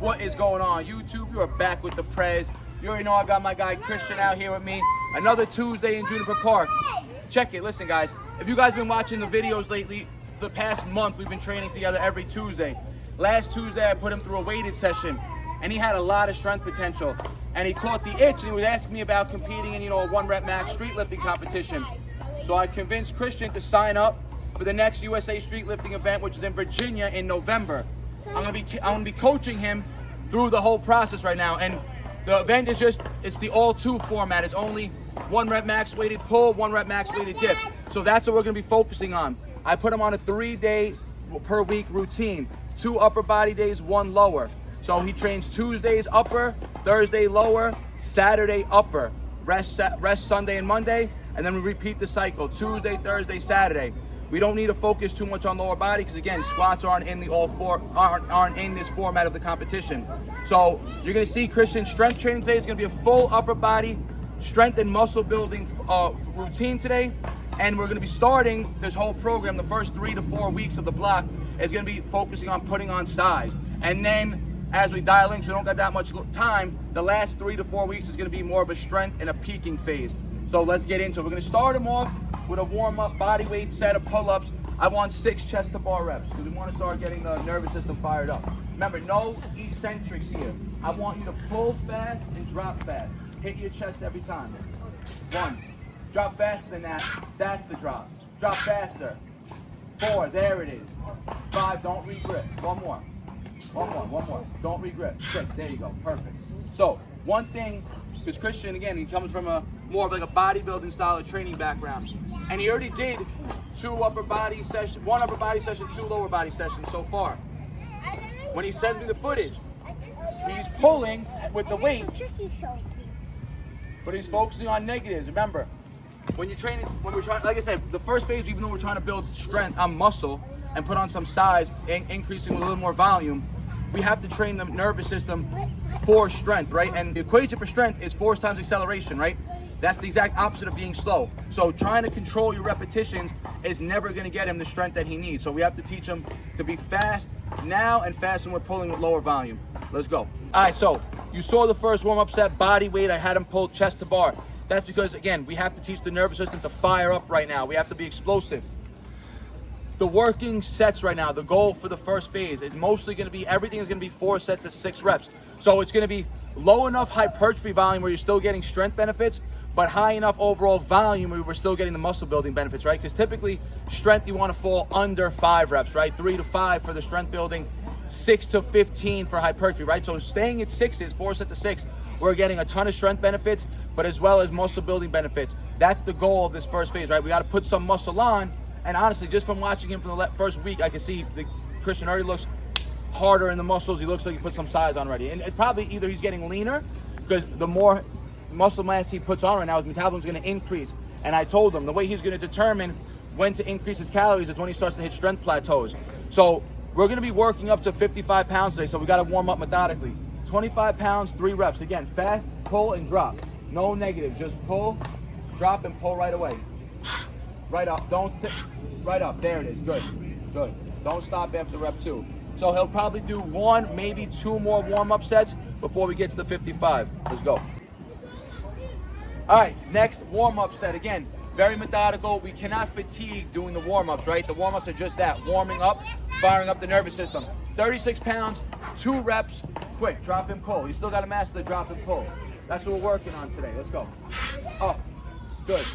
What is going on, YouTube? You are back with the Prez. You already know I got my guy Christian out here with me. Another Tuesday in Juniper Park. Check it. Listen, guys. If you guys been watching the videos lately, for the past month, we've been training together every Tuesday. Last Tuesday, I put him through a weighted session, and he had a lot of strength potential. And he caught the itch, and he was asking me about competing in, a 1 rep max street lifting competition. So I convinced Christian to sign up for the next USA street lifting event, which is in Virginia in November. I'm gonna be coaching him through the whole process right now. And the event is it's the all-two format. It's only 1 rep max weighted pull, 1 rep max weighted dip. So that's what we're gonna be focusing on. I put him on a 3-day per week routine, 2 upper body days, 1 lower. So he trains Tuesdays upper, Thursday lower, Saturday upper, rest Sunday and Monday, and then we repeat the cycle, Tuesday, Thursday, Saturday. We don't need to focus too much on lower body because again, squats aren't in this format of the competition. So you're gonna see Christian's strength training today. It's gonna be a full upper body strength and muscle building routine today. And we're gonna be starting this whole program, the first 3 to 4 weeks of the block is gonna be focusing on putting on size. And then as we dial in, because we don't got that much time, the last 3 to 4 weeks is gonna be more of a strength and a peaking phase. So let's get into it. We're gonna start him off with a warm-up body weight set of pull-ups. I want 6 chest to bar reps because we want to start getting the nervous system fired up. Remember, no eccentrics here. I want you to pull fast and drop fast. Hit your chest every time. 1. Drop faster than that. That's the drop. Drop faster. 4. There it is. 5. Don't re-grip. 1 more. 1 more. Don't re-grip. 6. There you go. Perfect. So, one thing, because Christian, again, he comes from more of like a bodybuilding style of training background. And he already did 1 upper body session, 2 lower body sessions so far. When he sends me the footage, he's pulling with the weight, but he's focusing on negatives. Remember, when we're trying, like I said, the first phase, even though we're trying to build strength on muscle and put on some size, increasing a little more volume, we have to train the nervous system for strength, right? And the equation for strength is force times acceleration, right? That's the exact opposite of being slow. So trying to control your repetitions is never gonna get him the strength that he needs. So we have to teach him to be fast now and fast when we're pulling with lower volume. Let's go. All right, so you saw the first warm-up set, body weight. I had him pull chest to bar. That's because, again, we have to teach the nervous system to fire up right now. We have to be explosive. The working sets right now, the goal for the first phase is mostly gonna be, everything is gonna be 4 sets of 6 reps. So it's gonna be low enough hypertrophy volume where you're still getting strength benefits, but high enough overall volume where we're still getting the muscle building benefits, right? Because typically strength, you want to fall under 5 reps, right? 3 to 5 for the strength building, 6 to 15 for hypertrophy, right? So staying at 6s, 4 sets of 6, we're getting a ton of strength benefits, but as well as muscle building benefits. That's the goal of this first phase, right? We got to put some muscle on, and honestly, just from watching him for the first week, I can see the Christian already looks harder in the muscles. He looks like he put some size on already. And it's probably either he's getting leaner, because the more muscle mass he puts on right now, his metabolism is going to increase. And I told him the way he's going to determine when to increase his calories is when he starts to hit strength plateaus. So we're going to be working up to 55 pounds today, so we got to warm up methodically. 25 pounds, 3 reps. Again, fast, pull, and drop. No negative, just pull, drop, and pull right away. Right up, right up, there it is, good. Don't stop after rep 2. So he'll probably do 1, maybe 2 more warm-up sets before we get to the 55. Let's go. All right, next warm-up set. Again, very methodical. We cannot fatigue doing the warm-ups, right? The warm-ups are just that, warming up, firing up the nervous system. 36 pounds, 2 reps, quick, drop and pull. You still got to master the drop and pull. That's what we're working on today. Let's go. Oh, good.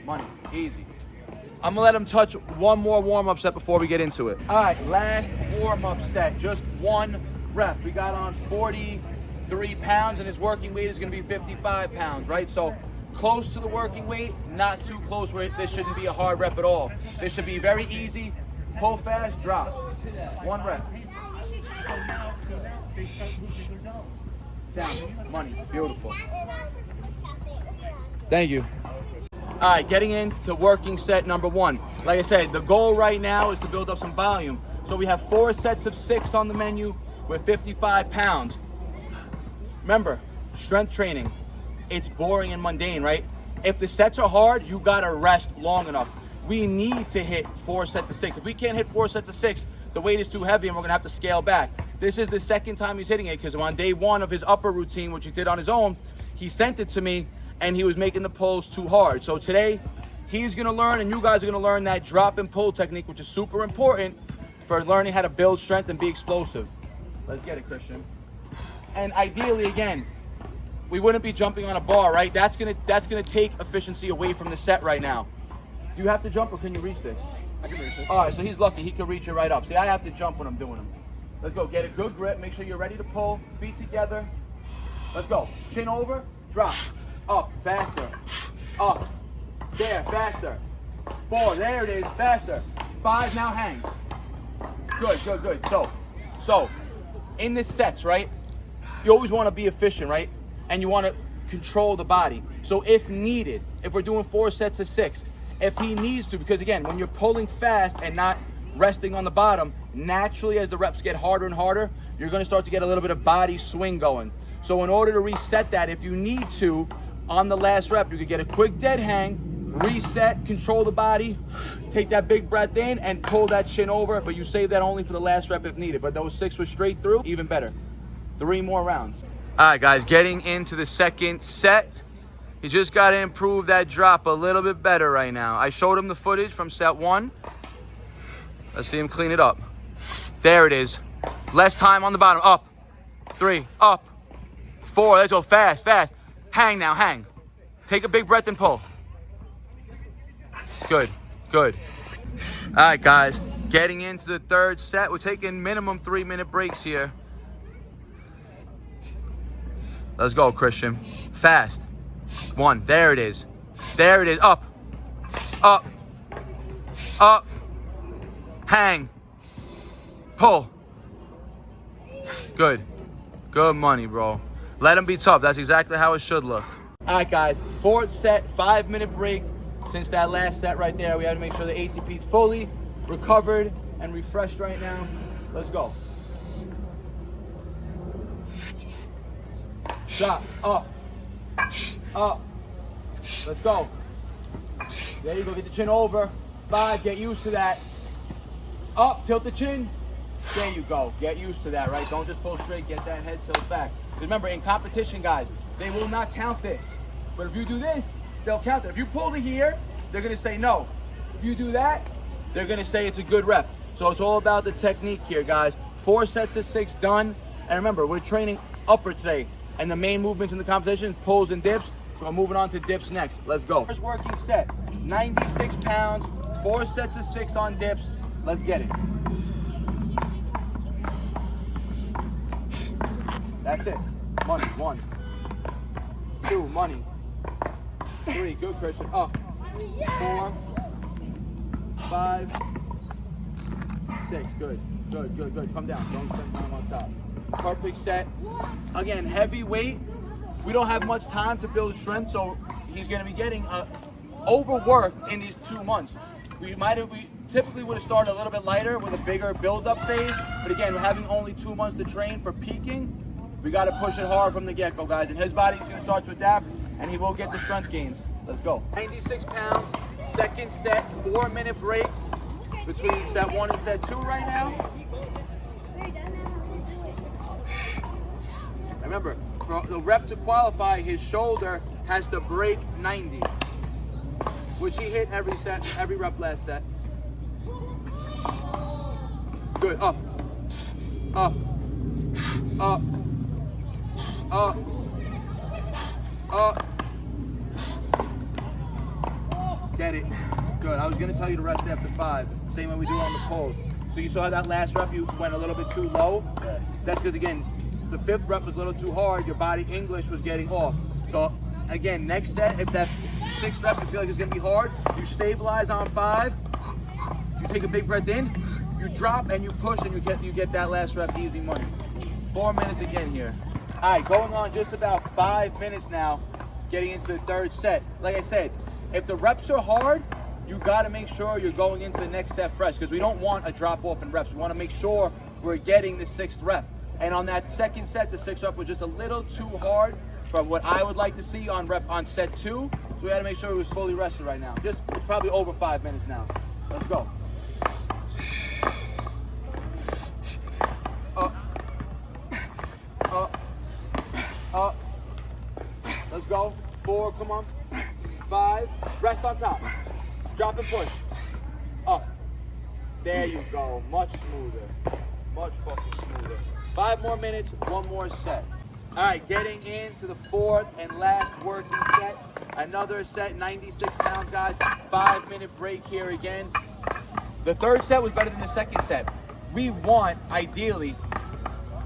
Money, easy. I'm gonna let him touch 1 more warm-up set before we get into it. All right, last warm-up set, just 1 rep. We got on 43 pounds and his working weight is gonna be 55 pounds, right? So close to the working weight, not too close where this shouldn't be a hard rep at all. This should be very easy, pull fast, drop. 1 rep. Sound, money, beautiful. Thank you. All right, getting into working set number 1. Like I said, the goal right now is to build up some volume. So we have 4 sets of 6 on the menu with 55 pounds. Remember, strength training, it's boring and mundane, right? If the sets are hard, you gotta rest long enough. We need to hit 4 sets of 6. If we can't hit 4 sets of 6, the weight is too heavy and we're gonna have to scale back. This is the second time he's hitting it, because on day one of his upper routine, which he did on his own, he sent it to me and he was making the pulls too hard. So today he's gonna learn, and you guys are gonna learn that drop and pull technique, which is super important for learning how to build strength and be explosive. Let's get it, Christian. And ideally, again, we wouldn't be jumping on a bar, right? That's gonna take efficiency away from the set right now. Do you have to jump or can you reach this? I can reach this. All right, so he's lucky. He can reach it right up. See, I have to jump when I'm doing them. Let's go. Get a good grip. Make sure you're ready to pull. Feet together. Let's go. Chin over. Drop. Up. Faster. Up. There. Faster. 4. There it is. Faster. 5. Now hang. Good, good, good. So, in this sets, right, you always want to be efficient, right? And you want to control the body. So if needed, if we're doing 4 sets of 6, if he needs to, because again, when you're pulling fast and not resting on the bottom, naturally as the reps get harder and harder, you're going to start to get a little bit of body swing going. So in order to reset that, if you need to, on the last rep, you could get a quick dead hang, reset, control the body, take that big breath in and pull that chin over, but you save that only for the last rep if needed. But those 6 were straight through, even better. 3 more rounds. All right, guys, getting into the second set. He just got to improve that drop a little bit better right now. I showed him the footage from set 1. Let's see him clean it up. There it is. Less time on the bottom. Up. 3. Up. 4. Let's go fast, fast. Hang now, hang. Take a big breath and pull. Good, good. All right, guys. Getting into the third set. We're taking minimum 3-minute breaks here. Let's go, Christian. Fast. 1. There it is. There it is. Up. Up. Up. Hang. Pull. Good. Good money, bro. Let him be tough. That's exactly how it should look. All right, guys. 4th set, 5-minute break. Since that last set right there, we had to make sure the ATP's fully recovered and refreshed right now. Let's go. Drop. Up. Up. Let's go. There you go. Get the chin over. 5. Get used to that. Up. Tilt the chin. There you go. Get used to that, right? Don't just pull straight. Get that head tilt back. Remember, in competition, guys, they will not count this. But if you do this, they'll count it. If you pull to here, they're going to say no. If you do that, they're going to say it's a good rep. So it's all about the technique here, guys. 4 sets of 6 done. And remember, we're training upper today. And the main movements in the competition, pulls and dips. So we're moving on to dips next. Let's go. First working set, 96 pounds, 4 sets of 6 on dips. Let's get it. That's it. Money. 1, 2, money. 3, good, Christian. Up. 4, 5, 6, good. Good. Come down. Don't spend time on top. Perfect set. Again, heavy weight. We don't have much time to build strength, so he's going to be getting overworked in these 2 months. We typically would have started a little bit lighter with a bigger build-up phase, but again, we're having only 2 months to train for peaking. We got to push it hard from the get-go, guys, and his body's going to start to adapt, and he will get the strength gains. Let's go. 96 pounds, second set, 4-minute break between set 1 and set 2 right now. Remember, for the rep to qualify, his shoulder has to break 90, which he hit every set, every rep last set. Good. Up. Up. Up. Up. Up. Get it. Good. I was going to tell you to rest after 5. Same way we do on the pulls. So you saw that last rep, you went a little bit too low. Yeah. That's because, again, the 5th rep was a little too hard. Your body English was getting off. So, again, next set, if that 6th rep you feel like it's going to be hard, you stabilize on 5. You take a big breath in. You drop and you push and you get that last rep easy money. 4 minutes again here. All right, going on just about 5 minutes now, getting into the 3rd set. Like I said, if the reps are hard, you got to make sure you're going into the next set fresh, because we don't want a drop off in reps. We want to make sure we're getting the 6th rep. And on that second set, the 6th rep was just a little too hard for what I would like to see on set 2. So we had to make sure he was fully rested right now. Just probably over 5 minutes now. Let's go. Up. Up. Let's go. 4, come on. 5. Rest on top. Drop and push. Up. There you go. Much smoother. Much fucking smoother. 5 more minutes, 1 more set. All right, getting into the 4th and last working set. Another set, 96 pounds, guys. 5-minute break here again. The 3rd set was better than the 2nd set. We want, ideally,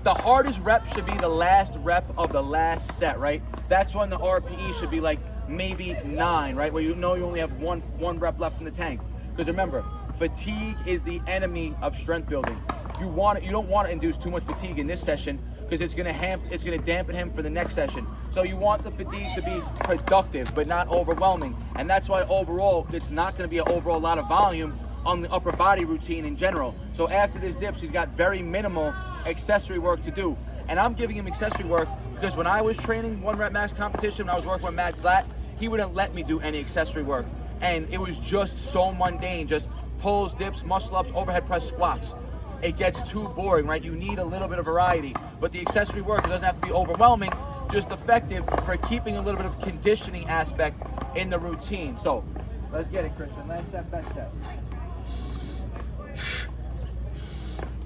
the hardest rep should be the last rep of the last set, right? That's when the RPE should be like maybe 9, right? Where you know you only have one rep left in the tank. Because remember, fatigue is the enemy of strength building. You don't want to induce too much fatigue in this session because it's gonna dampen him for the next session. So you want the fatigue to be productive but not overwhelming. And that's why overall it's not gonna be an overall lot of volume on the upper body routine in general. So after this dips, he's got very minimal accessory work to do. And I'm giving him accessory work because when I was training 1 rep max competition, when I was working with Matt Zlat, he wouldn't let me do any accessory work. And it was just so mundane, just pulls, dips, muscle ups, overhead press, squats. It gets too boring, right? You need a little bit of variety. But the accessory work, it doesn't have to be overwhelming, just effective for keeping a little bit of conditioning aspect in the routine. So let's get it, Christian. Last set, best set.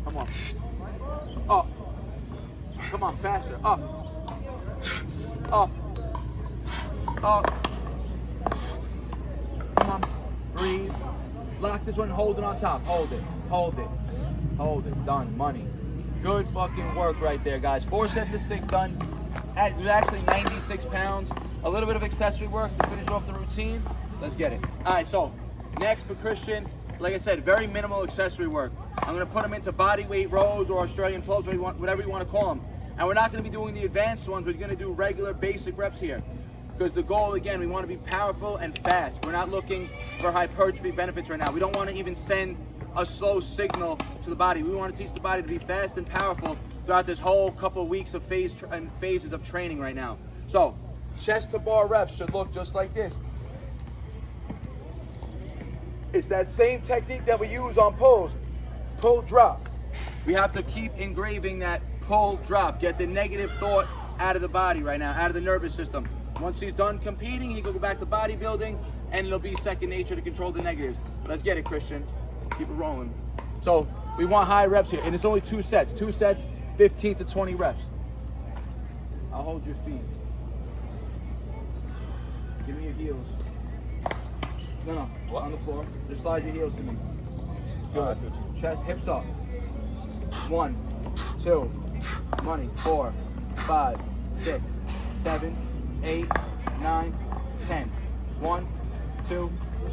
Come on. Up. Come on, faster. Up. Up. Up. Come on. Breathe. Lock this one, hold it on top. Hold it. Hold it. Hold it. Done. Money. Good fucking work right there, guys. 4 sets of 6 done. It was actually 96 pounds. A little bit of accessory work to finish off the routine. Let's get it. All right, so next for Christian, like I said, very minimal accessory work. I'm going to put him into body weight rows or Australian pulls, whatever you want to call them. And we're not going to be doing the advanced ones. We're going to do regular basic reps here. Because the goal, again, we want to be powerful and fast. We're not looking for hypertrophy benefits right now. We don't want to even send a slow signal to the body. We want to teach the body to be fast and powerful throughout this whole couple of weeks of phases of training right now. So, chest to bar reps should look just like this. It's that same technique that we use on pulls. Pull, drop. We have to keep engraving that pull, drop. Get the negative thought out of the body right now, out of the nervous system. Once he's done competing, he can go back to bodybuilding, and it'll be second nature to control the negatives. Let's get it, Christian. Keep it rolling. So we want high reps here, and it's only 2 sets. 2 sets, 15 to 20 reps. I'll hold your feet. Give me your heels. No, what? On the floor. Just slide your heels to me. Good. Chest, hips up. 1, 2, money. 4, 5, 6, 7, 8, 9, 10. 1, 2,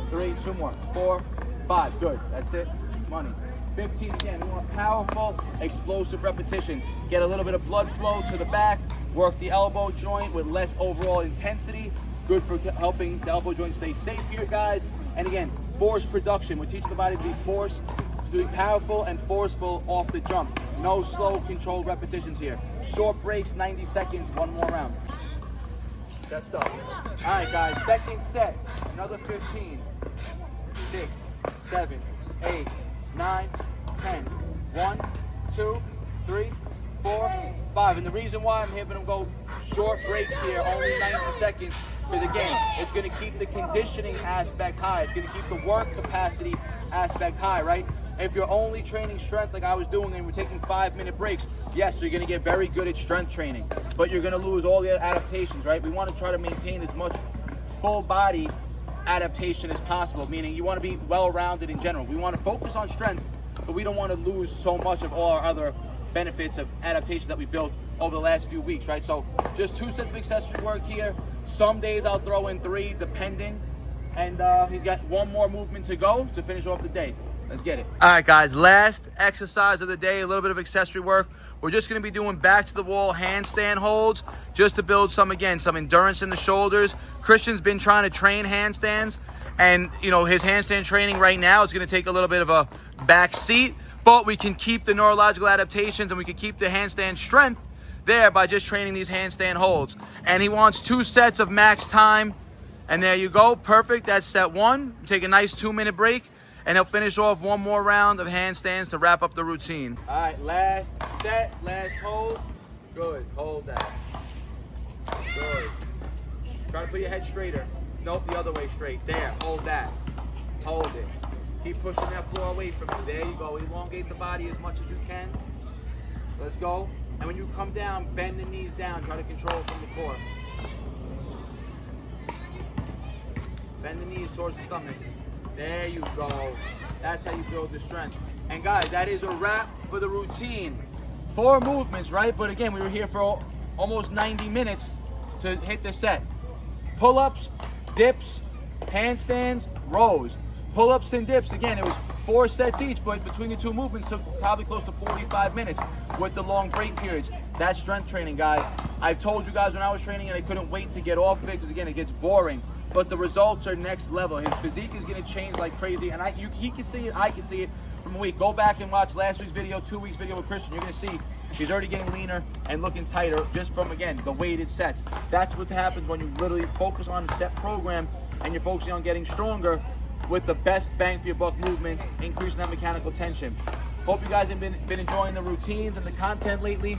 3, 2 more. 4, 5. Good. That's it. Money. 15 again. We want powerful, explosive repetitions. Get a little bit of blood flow to the back. Work the elbow joint with less overall intensity. Good for helping the elbow joint stay safe here, guys. And again, force production. We're teaching the body to be forced, to be powerful and forceful off the jump. No slow, controlled repetitions here. Short breaks, 90 seconds, 1 more round. That stuff. All right, guys, second set. Another 15. 6, 7, 8, 9, 10. 1, 2, 3, 4, 5. And the reason why I'm having them go short breaks here, only 90 seconds, because again, it's going to keep the conditioning aspect high. It's going to keep the work capacity aspect high, right? If you're only training strength like I was doing and we're taking 5-minute breaks, yes, you're going to get very good at strength training, but you're going to lose all the adaptations, right? We want to try to maintain as much full body adaptation as possible, meaning you want to be well-rounded in general. We want to focus on strength, but we don't want to lose so much of all our other benefits of adaptation that we built over the last few weeks, right? So just 2 sets of accessory work here. Some days I'll throw in 3, depending. And he's got 1 more movement to go to finish off the day. Let's get it. All right, guys, last exercise of the day, a little bit of accessory work. We're just going to be doing back to the wall handstand holds just to build some endurance in the shoulders. Christian's been trying to train handstands, and you know, his handstand training right now is going to take a little bit of a back seat, but we can keep the neurological adaptations and we can keep the handstand strength there by just training these handstand holds. And he wants 2 sets of max time, and there you go. Perfect. That's set 1. Take a nice 2-minute break, and he'll finish off 1 more round of handstands to wrap up the routine. All right, last set, last hold. Good, hold that. Good. Try to put your head straighter. Nope, the other way straight. There, hold that. Hold it. Keep pushing that floor away from you. There you go. Elongate the body as much as you can. Let's go. And when you come down, bend the knees down. Try to control it from the core. Bend the knees towards the stomach. There you go. That's how you build the strength. And guys, that is a wrap for the routine. 4 movements, right? But again, we were here for almost 90 minutes to hit the set. Pull-ups, dips, handstands, rows. Pull-ups and dips, again, it was 4 sets each, but between the 2 movements took probably close to 45 minutes with the long break periods. That's strength training, guys. I've told you guys when I was training and I couldn't wait to get off of it because, again, it gets boring. But the results are next level. His physique is going to change like crazy, and he can see it, I can see it from a week. Go back and watch last week's video, 2 weeks video with Christian. You're going to see he's already getting leaner and looking tighter just from, again, the weighted sets. That's what happens when you literally focus on the set program and you're focusing on getting stronger with the best bang for your buck movements, increasing that mechanical tension. Hope you guys have been enjoying the routines and the content lately.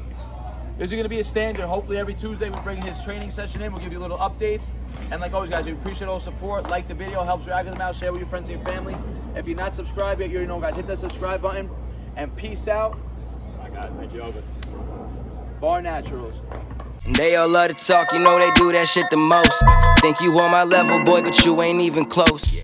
This is going to be a standard. Hopefully every Tuesday we bring his training session in. We'll give you little updates. And like always, guys, we appreciate all the support. Like the video, helps your algorithm out. Share with your friends and your family. If you're not subscribed yet, you already know, guys. Hit that subscribe button. And peace out. My God, thank you, Elvis. BARNATURALS. They all love to talk, you know they do that shit the most. Think you on my level, boy, but you ain't even close.